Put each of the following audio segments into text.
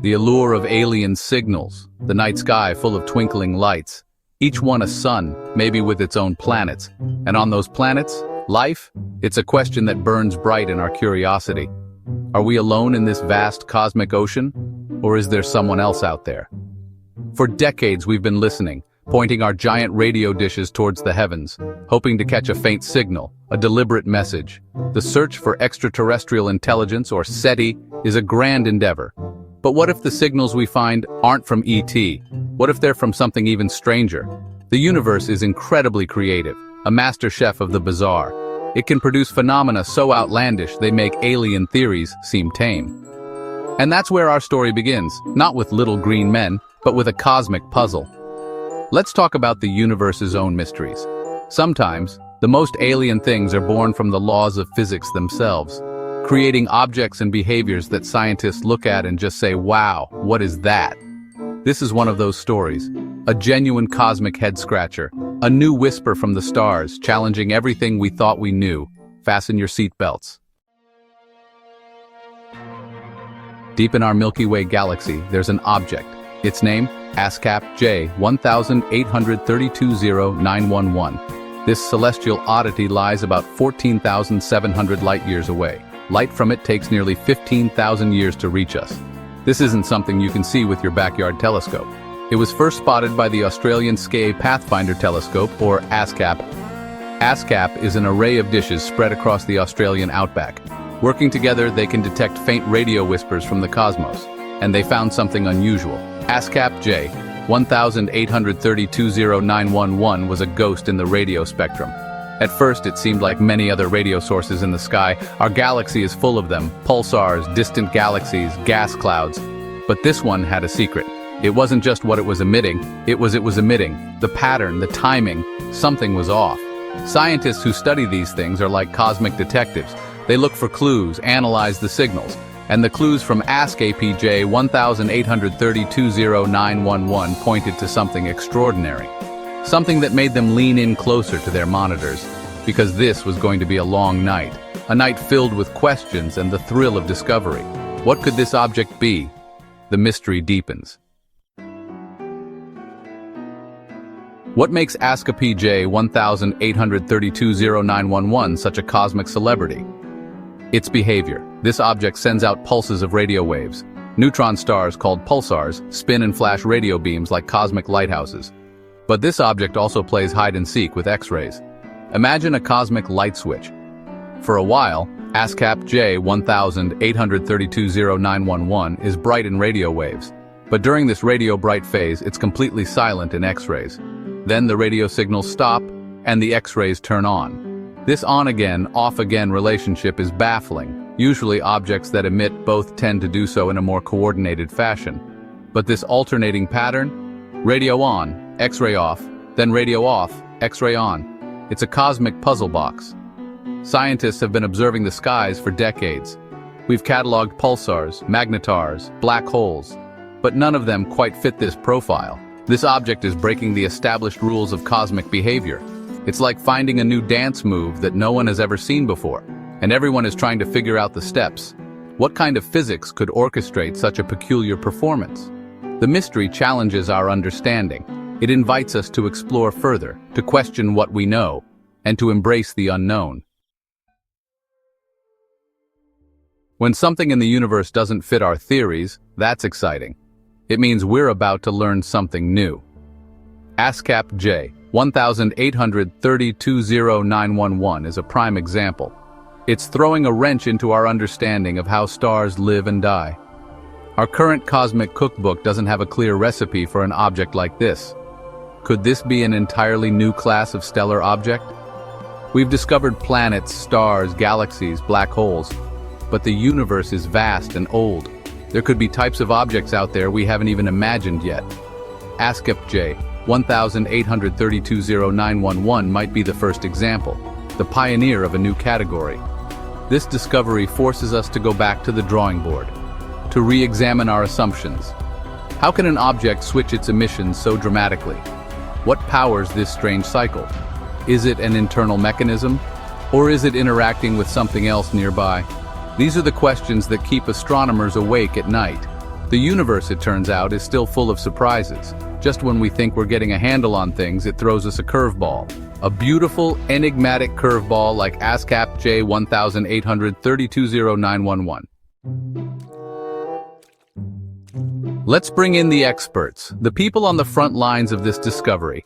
The allure of alien signals, the night sky full of twinkling lights, each one a sun, maybe with its own planets. And on those planets, life? It's a question that burns bright in our curiosity. Are we alone in this vast cosmic ocean? Or is there someone else out there? For decades we've been listening, pointing our giant radio dishes towards the heavens, hoping to catch a faint signal, a deliberate message. The search for extraterrestrial intelligence, or SETI, is a grand endeavor. But what if the signals we find aren't from ET? What if they're from something even stranger? The universe is incredibly creative, a master chef of the bizarre. It can produce phenomena so outlandish they make alien theories seem tame. And that's where our story begins, not with little green men, but with a cosmic puzzle. Let's talk about the universe's own mysteries. Sometimes, the most alien things are born from the laws of physics themselves, creating objects and behaviors that scientists look at and just say, wow, what is that? This is one of those stories, a genuine cosmic head-scratcher, a new whisper from the stars, challenging everything we thought we knew. Fasten your seatbelts. Deep in our Milky Way galaxy, there's an object. Its name, ASKAP J1832-0911. This celestial oddity lies about 14,700 light-years away. Light from it takes nearly 15,000 years to reach us. This isn't something you can see with your backyard telescope. It was first spotted by the Australian Sky Pathfinder Telescope, or ASKAP. ASKAP is an array of dishes spread across the Australian outback. Working together, they can detect faint radio whispers from the cosmos, and they found something unusual. ASKAP J1832-0911 was a ghost in the radio spectrum. At first, it seemed like many other radio sources in the sky. Our galaxy is full of them, pulsars, distant galaxies, gas clouds. But this one had a secret. It wasn't just what it was emitting, it was emitting. The pattern, the timing, something was off. Scientists who study these things are like cosmic detectives. They look for clues, analyze the signals, and the clues from ASKAP J1832-0911 pointed to something extraordinary. Something that made them lean in closer to their monitors, because this was going to be a long night, a night filled with questions and the thrill of discovery. What could this object be? The mystery deepens. What makes ASKAP J1832-0911 such a cosmic celebrity? Its behavior. This object sends out pulses of radio waves. Neutron stars, called pulsars, spin and flash radio beams like cosmic lighthouses. But this object also plays hide-and-seek with X-rays. Imagine a cosmic light switch. For a while, ASKAP J1832-0911 is bright in radio waves. But during this radio bright phase, it's completely silent in X-rays. Then the radio signals stop, and the X-rays turn on. This on-again, off-again relationship is baffling. Usually objects that emit both tend to do so in a more coordinated fashion. But this alternating pattern? Radio on, X-ray off, then radio off, X-ray on. It's a cosmic puzzle box. Scientists have been observing the skies for decades. We've cataloged pulsars, magnetars, black holes, but none of them quite fit this profile. This object is breaking the established rules of cosmic behavior. It's like finding a new dance move that no one has ever seen before, and everyone is trying to figure out the steps. What kind of physics could orchestrate such a peculiar performance? The mystery challenges our understanding. It invites us to explore further, to question what we know, and to embrace the unknown. When something in the universe doesn't fit our theories, that's exciting. It means we're about to learn something new. ASKAP J1832-0911 is a prime example. It's throwing a wrench into our understanding of how stars live and die. Our current cosmic cookbook doesn't have a clear recipe for an object like this. Could this be an entirely new class of stellar object? We've discovered planets, stars, galaxies, black holes, but the universe is vast and old. There could be types of objects out there we haven't even imagined yet. ASKAP J1832-0911 might be the first example, the pioneer of a new category. This discovery forces us to go back to the drawing board, to re-examine our assumptions. How can an object switch its emissions so dramatically? What powers this strange cycle? Is it an internal mechanism? Or is it interacting with something else nearby? These are the questions that keep astronomers awake at night. The universe, it turns out, is still full of surprises. Just when we think we're getting a handle on things, it throws us a curveball. A beautiful, enigmatic curveball like ASKAP J1832-0911. Let's bring in the experts, the people on the front lines of this discovery.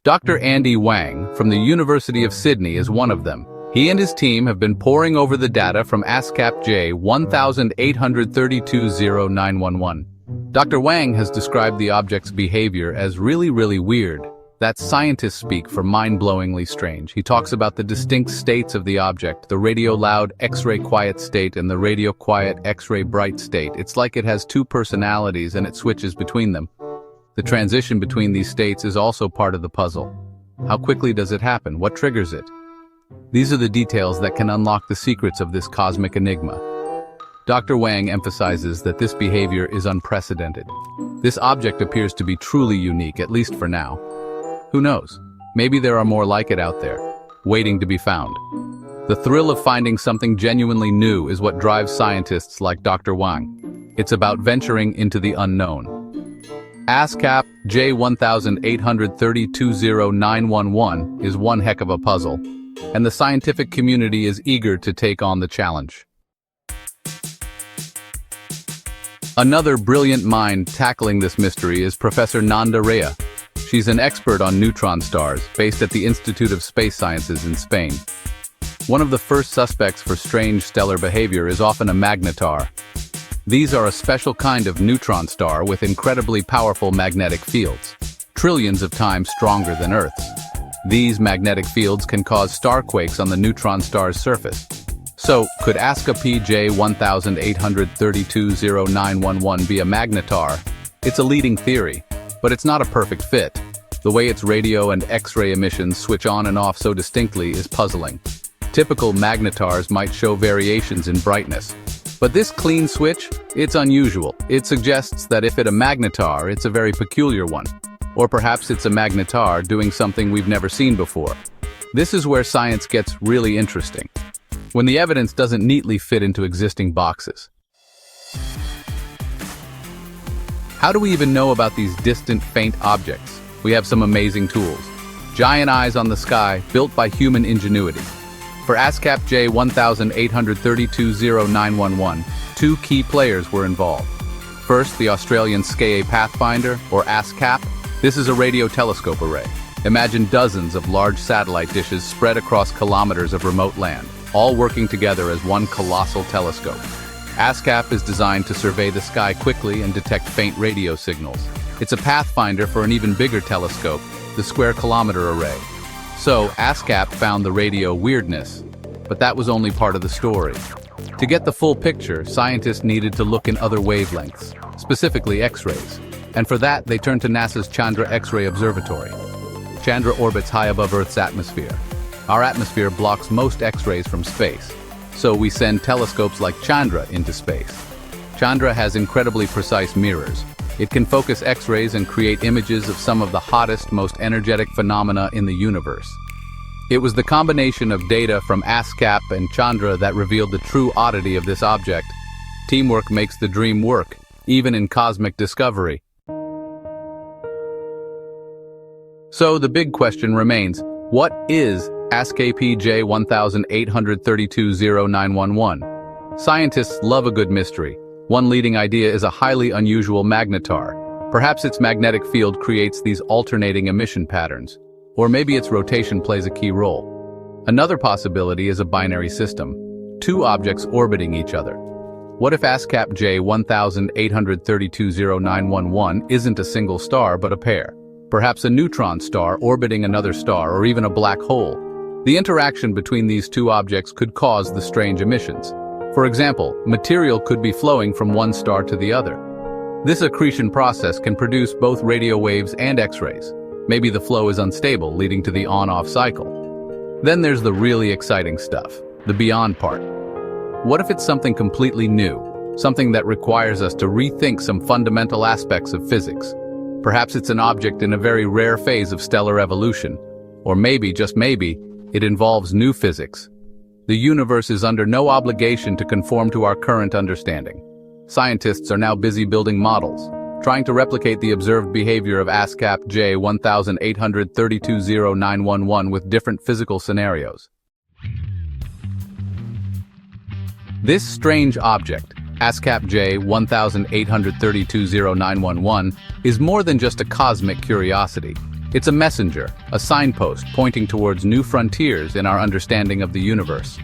Dr. Andy Wang from the University of Sydney is one of them. He and his team have been poring over the data from ASKAP J1832-0911. Dr. Wang has described the object's behavior as really weird. That's scientists speak for mind-blowingly strange. He talks about the distinct states of the object, the radio-loud X-ray quiet state and the radio-quiet X-ray bright state. It's like it has two personalities and it switches between them. The transition between these states is also part of the puzzle. How quickly does it happen? What triggers it? These are the details that can unlock the secrets of this cosmic enigma. Dr. Wang emphasizes that this behavior is unprecedented. This object appears to be truly unique, at least for now. Who knows? Maybe there are more like it out there, waiting to be found. The thrill of finding something genuinely new is what drives scientists like Dr. Wang. It's about venturing into the unknown. ASKAP J1832-0911 is one heck of a puzzle, and the scientific community is eager to take on the challenge. Another brilliant mind tackling this mystery is Professor Nanda Rea. She's an expert on neutron stars, based at the Institute of Space Sciences in Spain. One of the first suspects for strange stellar behavior is often a magnetar. These are a special kind of neutron star with incredibly powerful magnetic fields, trillions of times stronger than Earth's. These magnetic fields can cause starquakes on the neutron star's surface. So, could ASKAP J1832-0911 be a magnetar? It's a leading theory, but it's not a perfect fit. The way its radio and X-ray emissions switch on and off so distinctly is puzzling. Typical magnetars might show variations in brightness. But this clean switch, it's unusual. It suggests that if it's a magnetar, it's a very peculiar one. Or perhaps it's a magnetar doing something we've never seen before. This is where science gets really interesting, when the evidence doesn't neatly fit into existing boxes. How do we even know about these distant, faint objects? We have some amazing tools. Giant eyes on the sky, built by human ingenuity. For ASKAP J1832-0911, two key players were involved. First, the Australian SKA Pathfinder, or ASKAP. This is a radio telescope array. Imagine dozens of large satellite dishes spread across kilometers of remote land, all working together as one colossal telescope. ASKAP is designed to survey the sky quickly and detect faint radio signals. It's a pathfinder for an even bigger telescope, the Square Kilometer Array. So, ASKAP found the radio weirdness, but that was only part of the story. To get the full picture, scientists needed to look in other wavelengths, specifically X-rays. And for that, they turned to NASA's Chandra X-ray Observatory. Chandra orbits high above Earth's atmosphere. Our atmosphere blocks most X-rays from space, so we send telescopes like Chandra into space. Chandra has incredibly precise mirrors. It can focus X-rays and create images of some of the hottest, most energetic phenomena in the universe. It was the combination of data from ASKAP and Chandra that revealed the true oddity of this object. Teamwork makes the dream work, even in cosmic discovery. So the big question remains, what is ASKAP J1832-0911? Scientists love a good mystery. One leading idea is a highly unusual magnetar. Perhaps its magnetic field creates these alternating emission patterns, or maybe its rotation plays a key role. Another possibility is a binary system, two objects orbiting each other. What if ASKAP J1832-0911 isn't a single star but a pair? Perhaps a neutron star orbiting another star, or even a black hole. The interaction between these two objects could cause the strange emissions. For example, material could be flowing from one star to the other. This accretion process can produce both radio waves and X-rays. Maybe the flow is unstable, leading to the on-off cycle. Then there's the really exciting stuff, the beyond part. What if it's something completely new, something that requires us to rethink some fundamental aspects of physics? Perhaps it's an object in a very rare phase of stellar evolution, or maybe, just maybe, it involves new physics. The universe is under no obligation to conform to our current understanding. Scientists are now busy building models, trying to replicate the observed behavior of ASKAP J1832-0911 with different physical scenarios. This strange object, ASKAP J1832-0911, is more than just a cosmic curiosity. It's a messenger, a signpost pointing towards new frontiers in our understanding of the universe.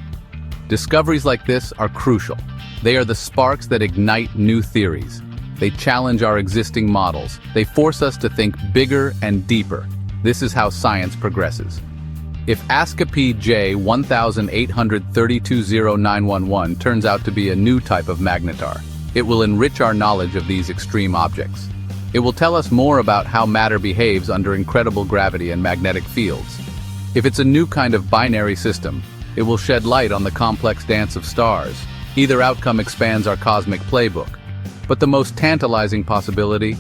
Discoveries like this are crucial. They are the sparks that ignite new theories. They challenge our existing models. They force us to think bigger and deeper. This is how science progresses. If ASKAP J1832-0911 turns out to be a new type of magnetar, it will enrich our knowledge of these extreme objects. It will tell us more about how matter behaves under incredible gravity and magnetic fields. If it's a new kind of binary system, it will shed light on the complex dance of stars. Either outcome expands our cosmic playbook. But the most tantalizing possibility,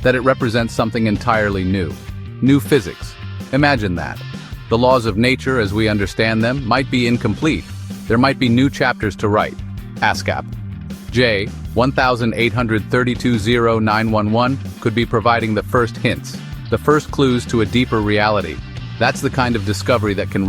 that it represents something entirely new. New physics. Imagine that. The laws of nature as we understand them might be incomplete. There might be new chapters to write. ASKAP J1832-0911 could be providing the first hints, the first clues to a deeper reality. That's the kind of discovery that can